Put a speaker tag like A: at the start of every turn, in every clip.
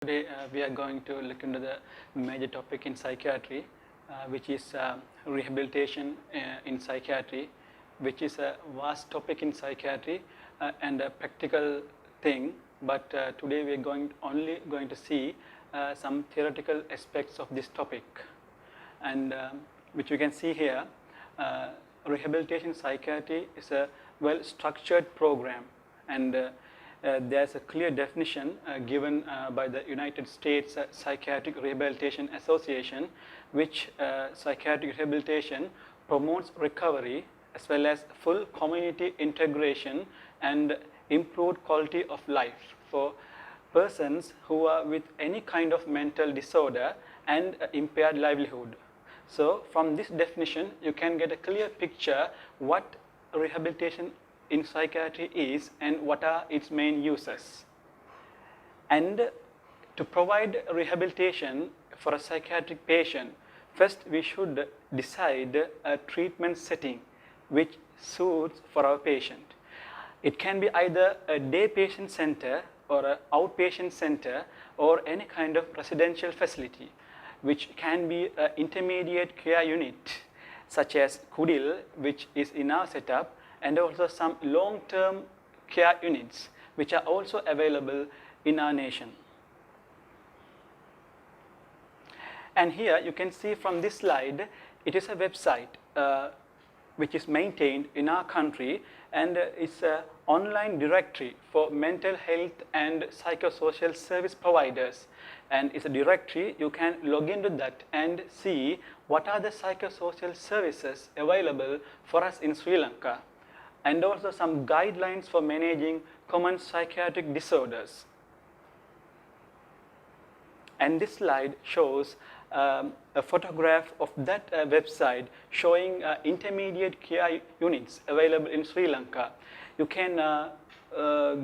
A: Today we are going to look into the major topic in psychiatry, which is rehabilitation in psychiatry, which is a vast topic in psychiatry and a practical thing. But today we are only going to see some theoretical aspects of this topic, and which you can see here. Rehabilitation psychiatry is a well-structured program, and there's a clear definition given by the United States Psychiatric Rehabilitation Association, which psychiatric rehabilitation promotes recovery as well as full community integration and improved quality of life for persons who are with any kind of mental disorder and impaired livelihood. So from this definition, you can get a clear picture what rehabilitation in psychiatry is and what are its main uses. And to provide rehabilitation for a psychiatric patient, first we should decide a treatment setting which suits for our patient. It can be either a day patient center or an outpatient center or any kind of residential facility, which can be an intermediate care unit such as Kudil, which is in our setup, and also some long-term care units which are also available in our nation. And here you can see from this slide, it is a website which is maintained in our country, and it's an online directory for mental health and psychosocial service providers. And it's a directory, you can log into that and see what are the psychosocial services available for us in Sri Lanka, and also some guidelines for managing common psychiatric disorders. And this slide shows a photograph of that website showing intermediate care units available in Sri Lanka. You can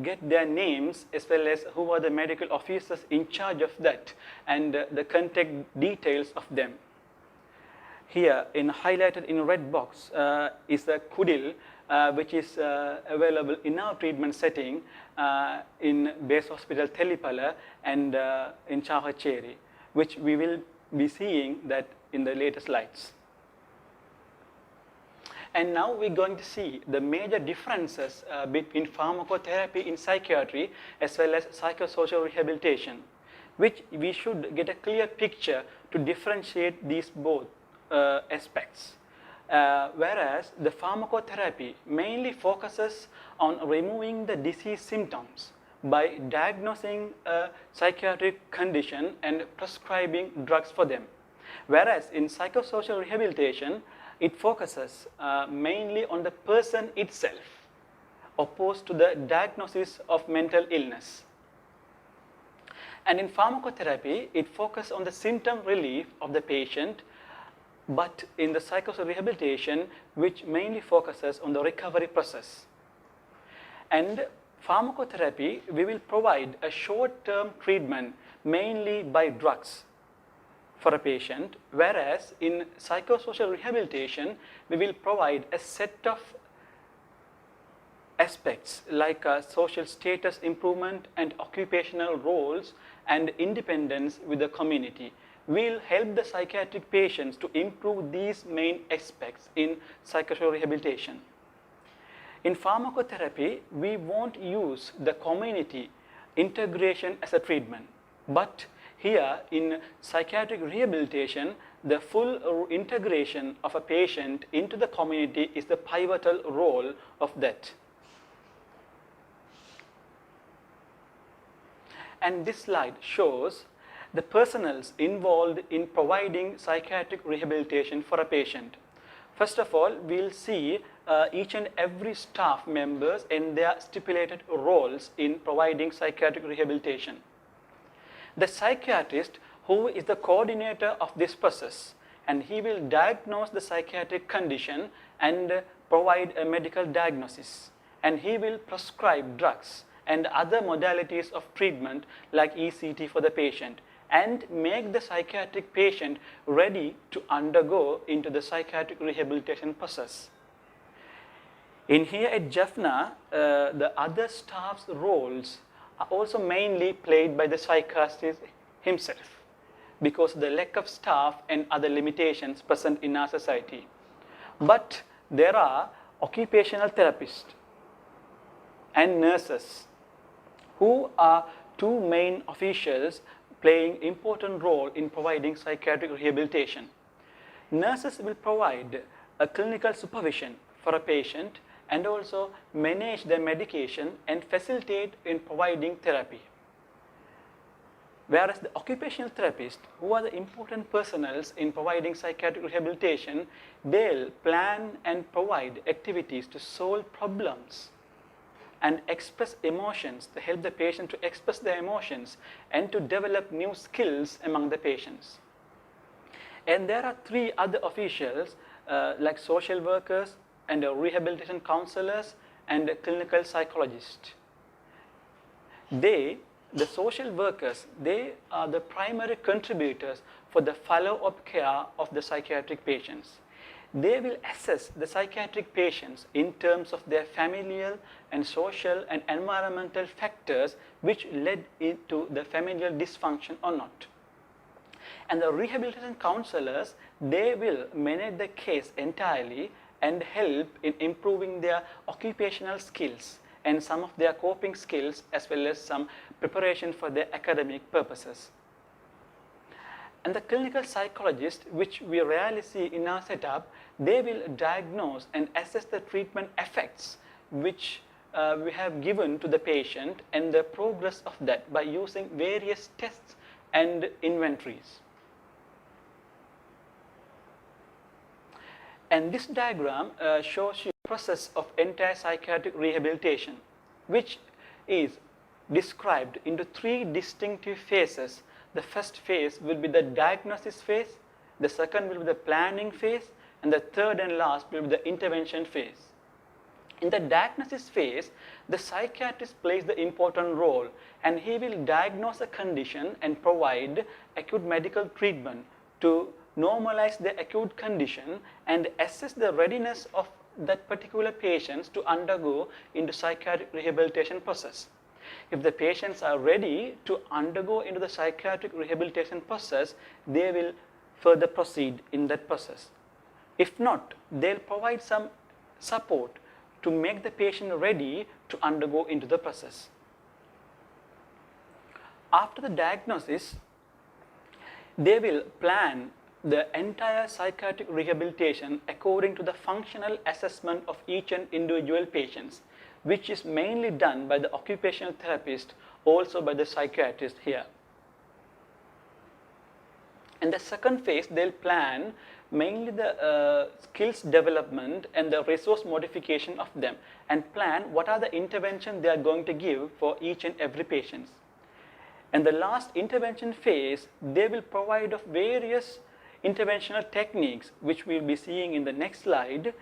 A: get their names as well as who are the medical officers in charge of that and the contact details of them. Here, highlighted in red box is the Kudil, which is available in our treatment setting in Base Hospital Telipala and in Chahacheri, which we will be seeing that in the later slides. And now we're going to see the major differences between pharmacotherapy in psychiatry as well as psychosocial rehabilitation, which we should get a clear picture to differentiate these both aspects. Whereas the pharmacotherapy mainly focuses on removing the disease symptoms by diagnosing a psychiatric condition and prescribing drugs for them. Whereas in psychosocial rehabilitation, it focuses mainly on the person itself, opposed to the diagnosis of mental illness. And in pharmacotherapy, it focuses on the symptom relief of the patient, but in the psychosocial rehabilitation, which mainly focuses on the recovery process. And pharmacotherapy, we will provide a short-term treatment mainly by drugs for a patient, whereas in psychosocial rehabilitation, we will provide a set of aspects like social status improvement and occupational roles and independence with the community. Will help the psychiatric patients to improve these main aspects in psychosocial rehabilitation. In pharmacotherapy, we won't use the community integration as a treatment, but here in psychiatric rehabilitation, the full integration of a patient into the community is the pivotal role of that. And this slide shows the personnels involved in providing psychiatric rehabilitation for a patient. First of all, we'll see each and every staff members and their stipulated roles in providing psychiatric rehabilitation. The psychiatrist, who is the coordinator of this process, and he will diagnose the psychiatric condition and provide a medical diagnosis, and he will prescribe drugs and other modalities of treatment like ECT for the patient, and make the psychiatric patient ready to undergo into the psychiatric rehabilitation process. In here at Jaffna, the other staff's roles are also mainly played by the psychiatrist himself because of the lack of staff and other limitations present in our society. But there are occupational therapists and nurses who are two main officials playing important role in providing psychiatric rehabilitation. Nurses will provide a clinical supervision for a patient and also manage the medication and facilitate in providing therapy. Whereas the occupational therapists, who are the important personnel in providing psychiatric rehabilitation, they'll plan and provide activities to solve problems and express emotions, to help the patient to express their emotions and to develop new skills among the patients. And there are three other officials like social workers and rehabilitation counselors and clinical psychologists. The social workers, they are the primary contributors for the follow-up care of the psychiatric patients. They will assess the psychiatric patients in terms of their familial and social and environmental factors which led into the familial dysfunction or not. And the rehabilitation counselors, they will manage the case entirely and help in improving their occupational skills and some of their coping skills as well as some preparation for their academic purposes. And the clinical psychologists, which we rarely see in our setup, they will diagnose and assess the treatment effects which we have given to the patient and the progress of that by using various tests and inventories. And this diagram shows you the process of entire psychiatric rehabilitation, which is described into three distinctive phases. The first phase will be the diagnosis phase, the second will be the planning phase, and the third and last will be the intervention phase. In the diagnosis phase, the psychiatrist plays the important role and he will diagnose a condition and provide acute medical treatment to normalize the acute condition and assess the readiness of that particular patient to undergo into psychiatric rehabilitation process. If the patients are ready to undergo into the psychiatric rehabilitation process, they will further proceed in that process. If not, they'll provide some support to make the patient ready to undergo into the process. After the diagnosis, they will plan the entire psychiatric rehabilitation according to the functional assessment of each and individual patients, which is mainly done by the occupational therapist, also by the psychiatrist here. In the second phase, they'll plan mainly the skills development and the resource modification of them and plan what are the interventions they are going to give for each and every patient. And the last intervention phase, they will provide of various interventional techniques, which we'll be seeing in the next slide,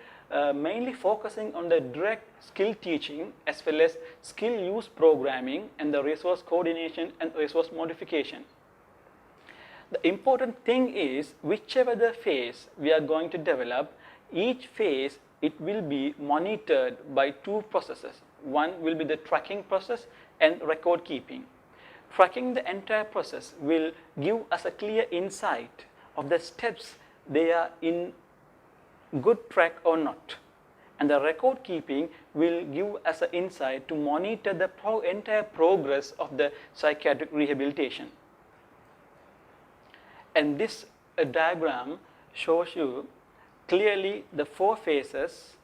A: mainly focusing on the direct skill teaching as well as skill use programming and the resource coordination and resource modification. The important thing is, whichever the phase we are going to develop, each phase it will be monitored by two processes. One will be the tracking process and record keeping. Tracking the entire process will give us a clear insight of the steps they are in good track or not. And the record keeping will give us an insight to monitor the entire progress of the psychiatric rehabilitation. And this diagram shows you clearly the four phases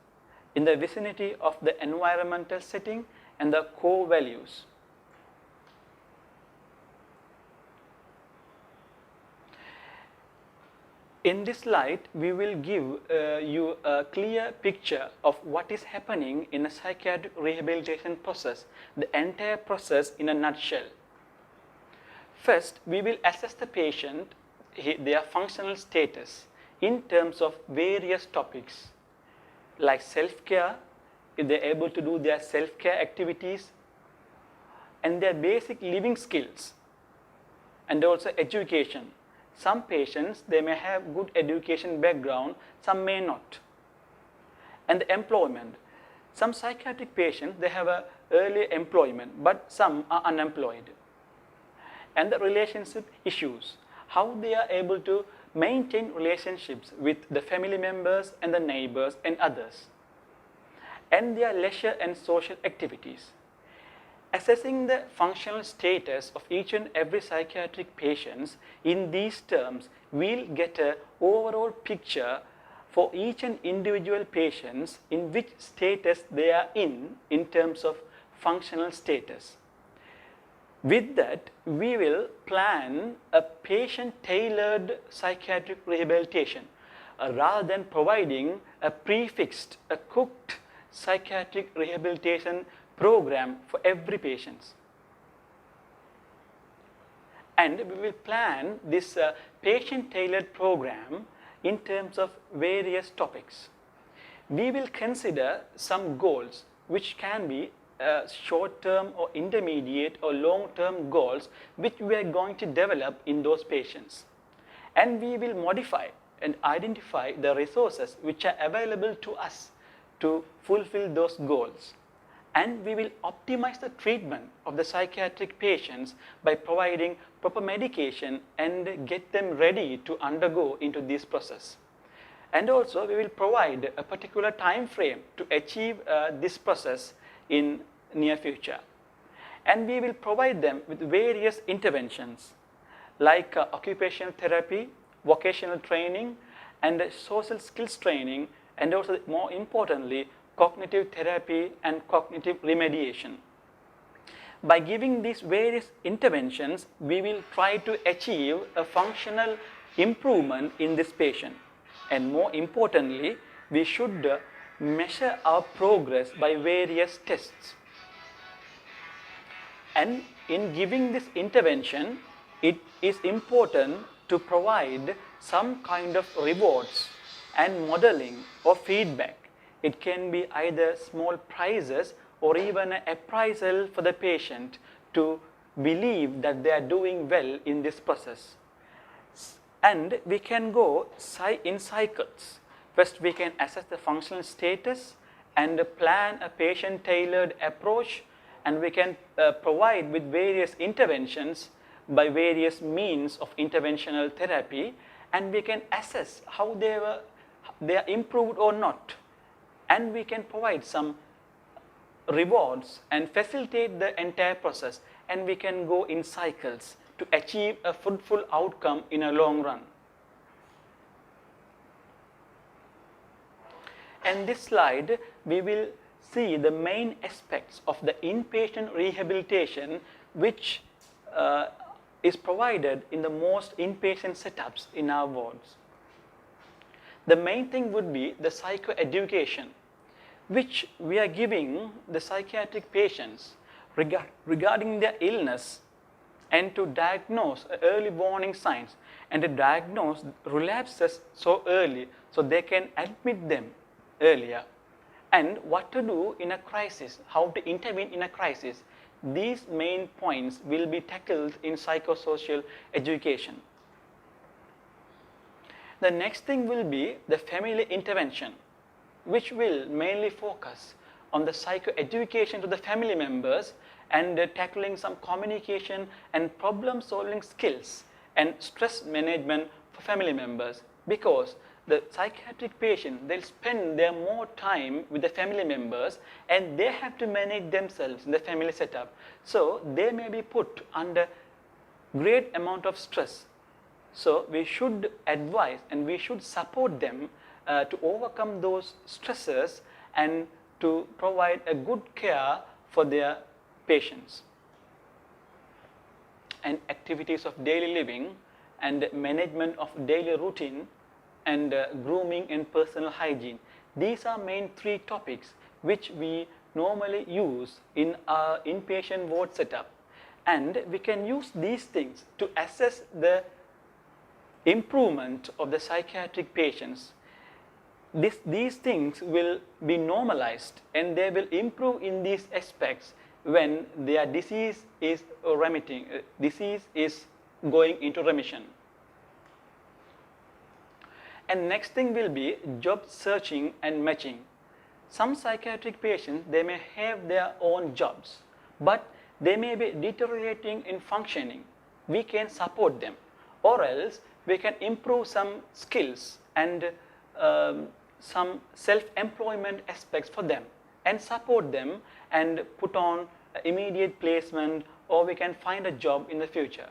A: in the vicinity of the environmental setting and the core values. In this slide, we will give you a clear picture of what is happening in a psychiatric rehabilitation process, the entire process in a nutshell. First, we will assess the patient, their functional status in terms of various topics like self-care, if they're able to do their self-care activities, and their basic living skills, and also education. Some patients, they may have good education background, some may not. And the employment. Some psychiatric patients, they have a early employment, but some are unemployed. And the relationship issues, how they are able to maintain relationships with the family members and the neighbors and others, and their leisure and social activities. Assessing the functional status of each and every psychiatric patient in these terms, we'll get an overall picture for each and individual patients in which status they are in terms of functional status. With that, we will plan a patient-tailored psychiatric rehabilitation rather than providing a prefixed, a cooked psychiatric rehabilitation program for every patient. And we will plan this patient-tailored program in terms of various topics. We will consider some goals which can be short-term or intermediate or long-term goals which we are going to develop in those patients. And we will modify and identify the resources which are available to us to fulfill those goals. And we will optimize the treatment of the psychiatric patients by providing proper medication and get them ready to undergo into this process. And also we will provide a particular time frame to achieve this process in near future. And we will provide them with various interventions like occupational therapy, vocational training, and social skills training, and also more importantly, cognitive therapy and cognitive remediation. By giving these various interventions, we will try to achieve a functional improvement in this patient. And more importantly, we should measure our progress by various tests. And in giving this intervention, it is important to provide some kind of rewards and modeling or feedback. It can be either small prizes or even an appraisal for the patient to believe that they are doing well in this process. And we can go in cycles. First, we can assess the functional status and plan a patient-tailored approach, and we can provide with various interventions by various means of interventional therapy, and we can assess how they are improved or not. And we can provide some rewards and facilitate the entire process, and we can go in cycles to achieve a fruitful outcome in a long run. And this slide, we will see the main aspects of the inpatient rehabilitation which is provided in the most inpatient setups in our wards. The main thing would be the psychoeducation, which we are giving the psychiatric patients regarding their illness, and to diagnose early warning signs and to diagnose relapses so early so they can admit them earlier, and what to do in a crisis, how to intervene in a crisis. These main points will be tackled in psychosocial education. The next thing will be the family intervention, which will mainly focus on the psychoeducation to the family members and tackling some communication and problem solving skills and stress management for family members, because the psychiatric patient, they'll spend their more time with the family members and they have to manage themselves in the family setup. So they may be put under great amount of stress. So we should advise and we should support them to overcome those stresses and to provide a good care for their patients. And activities of daily living and management of daily routine and grooming and personal hygiene. These are main three topics which we normally use in our inpatient ward setup. And we can use these things to assess the improvement of the psychiatric patients. These things will be normalized and they will improve in these aspects when their disease is remitting, disease is going into remission. And next thing will be job searching and matching. some psychiatric patients, they may have their own jobs, but they may be deteriorating in functioning. We can support them, or else we can improve some skills and some self-employment aspects for them and support them and put on immediate placement, or we can find a job in the future.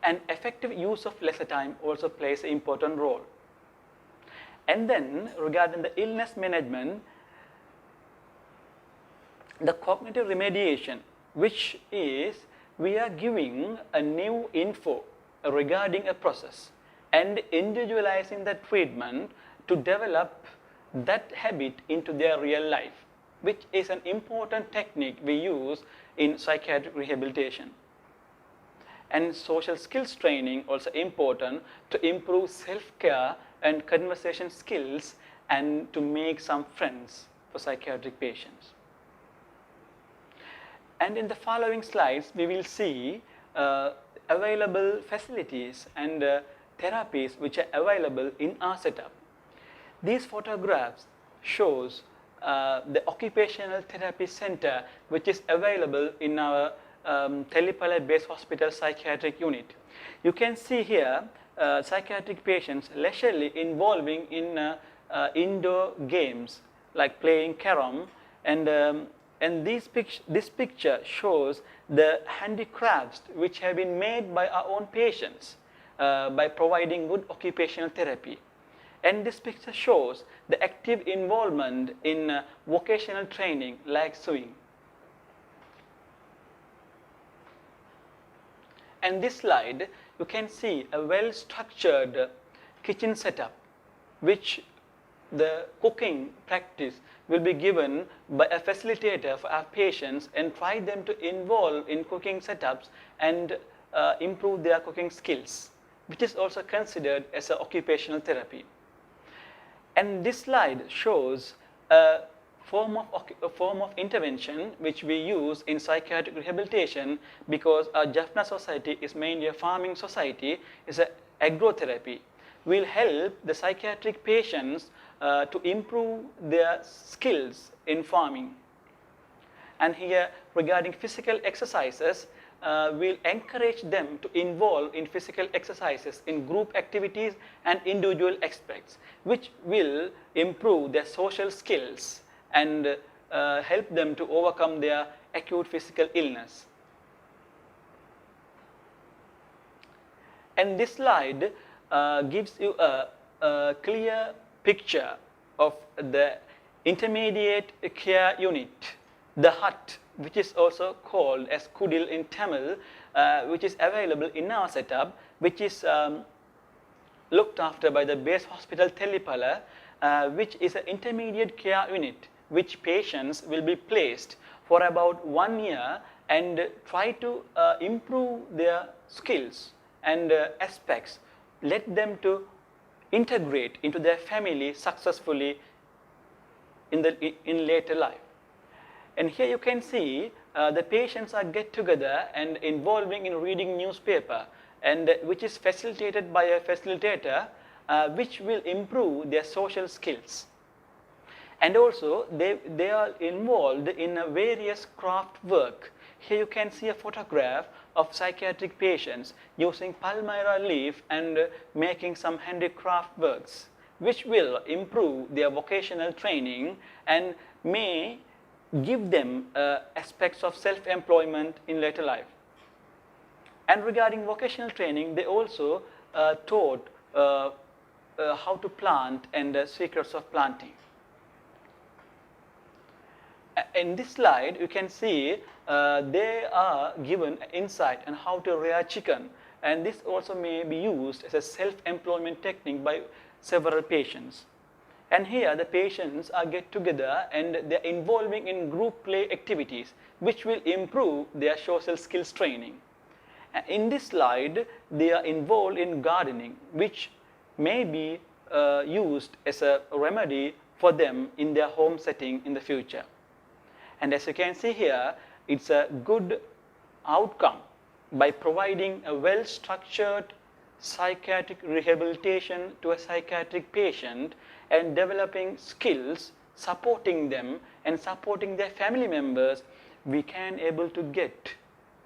A: And effective use of leisure time also plays an important role. And then regarding the illness management, the cognitive remediation, which is we are giving a new info regarding a process and individualizing the treatment to develop that habit into their real life, which is an important technique we use in psychiatric rehabilitation. And social skills training also important to improve self-care and conversation skills and to make some friends for psychiatric patients. And in the following slides, we will see available facilities and therapies which are available in our setup. These photographs shows the occupational therapy center which is available in our Telipala Base Hospital Psychiatric Unit. You can see here psychiatric patients leisurely involving in indoor games like playing carom, and this picture shows the handicrafts which have been made by our own patients by providing good occupational therapy. And this picture shows the active involvement in vocational training like sewing. And this slide, you can see a well-structured kitchen setup, which the cooking practice will be given by a facilitator for our patients and try them to involve in cooking setups and improve their cooking skills, which is also considered as an occupational therapy. And this slide shows a form of intervention which we use in psychiatric rehabilitation, because our Jaffna society is mainly a farming society, is an agrotherapy. Will help the psychiatric patients to improve their skills in farming. And here regarding physical exercises, we'll encourage them to involve in physical exercises in group activities and individual aspects, which will improve their social skills and help them to overcome their acute physical illness. And this slide gives you a clear picture of the intermediate care unit, the hut, which is also called as Kudil in Tamil, which is available in our setup, which is looked after by the base hospital Telipala, which is an intermediate care unit, which patients will be placed for about 1 year and try to improve their skills and aspects, let them to integrate into their family successfully in later life. And here you can see the patients are get together and involving in reading newspaper, and which is facilitated by a facilitator, which will improve their social skills. And also they are involved in various craft work. Here you can see a photograph of psychiatric patients using palmyra leaf and making some handicraft works, which will improve their vocational training and may give them aspects of self-employment in later life. And regarding vocational training, they also taught how to plant and secrets of planting. In this slide, you can see they are given insight on how to rear chicken, and this also may be used as a self-employment technique by several patients. And here the patients are get together and they're involving in group play activities, which will improve their social skills training. And in this slide, they are involved in gardening, which may be used as a remedy for them in their home setting in the future. And as you can see here, it's a good outcome by providing a well-structured psychiatric rehabilitation to a psychiatric patient and developing skills, supporting them and supporting their family members, we can able to get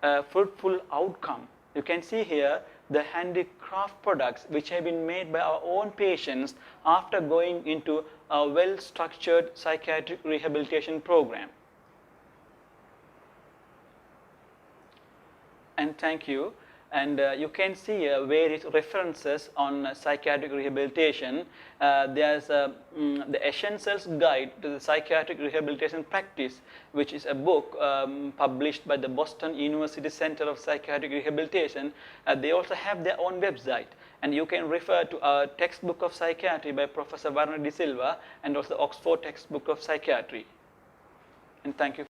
A: a fruitful outcome. You can see here the handicraft products which have been made by our own patients after going into a well-structured psychiatric rehabilitation program. And thank you. And you can see various references on psychiatric rehabilitation. There's the Essentials Guide to the Psychiatric Rehabilitation Practice, which is a book published by the Boston University Center of Psychiatric Rehabilitation. They also have their own website. And you can refer to a textbook of psychiatry by Professor Varner De Silva and also the Oxford textbook of psychiatry. And thank you.